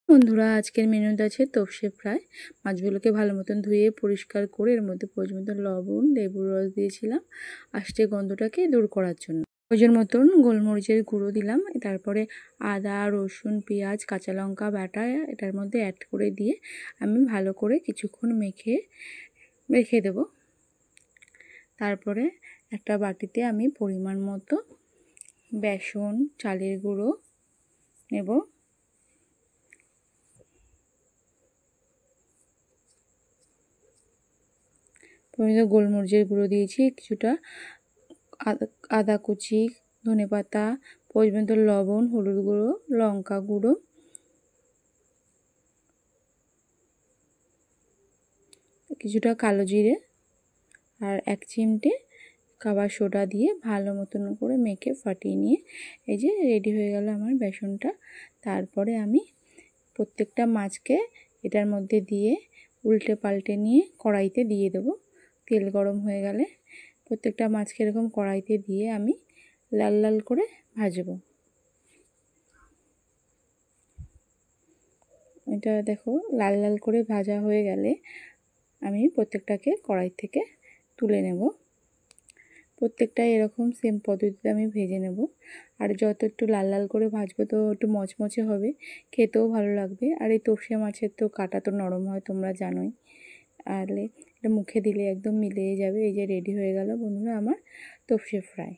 বন্ধুরা, আজকের মেনুতে আছে তোপসে ফ্রাই। মাছগুলোকে ভালো মতন ধুয়ে পরিষ্কার করে এর মধ্যে প্রয়োজন মতন লবণ, লেবুর রস দিয়েছিলাম আষ্টে গন্ধটাকে দূর করার জন্য। প্রয়োজন মতন গোলমরিচের গুঁড়ো দিলাম, তারপরে আদা, রসুন, পেঁয়াজ, কাঁচা লঙ্কা বাটা এটার মধ্যে অ্যাড করে দিয়ে আমি ভালো করে কিছুক্ষণ মেখে রেখে দেব। তারপরে একটা বাটিতে আমি পরিমাণ মতো বেসন, চালের গুঁড়ো নেব। গোলমরিচের গুঁড়ো দিয়েছি, কিছুটা আদা কুচি, ধনেপাতা, পরিমাণ লবণ, হলুদ গুঁড়ো, লঙ্কা গুঁড়ো, কিছুটা কালো জিরে আর 1 চিমটে খাবার সোডা দিয়ে ভালো মতন করে মেখে ফাটিয়ে নিয়ে এই যে রেডি হয়ে গেল আমার বেসনটা। তারপরে আমি প্রত্যেকটা মাছকে এটার মধ্যে দিয়ে উল্টে পাল্টে নিয়ে কড়াইতে দিয়ে দেবো। তেল গরম হয়ে গেলে প্রত্যেকটা মাছকে এরকম কড়াইতে দিয়ে আমি লাল লাল করে ভাজবো। এটা দেখো লাল লাল করে ভাজা হয়ে গেলে আমি প্রত্যেকটাকে কড়াই থেকে তুলে নেব। প্রত্যেকটাই এরকম সেম পদ্ধতিতে আমি ভেজে নেব। আর যত একটু লাল লাল করে ভাজবো তো একটু মচমচে হবে, খেতেও ভালো লাগবে। আর এই তোপসে মাছের তো কাটা তো নরম হয়, তোমরা জানোই। আর এটা মুখে দিলে একদম মিলিয়ে যাবে। এই যে রেডি হয়ে গেল বন্ধুরা আমার তোপসে ফ্রাই।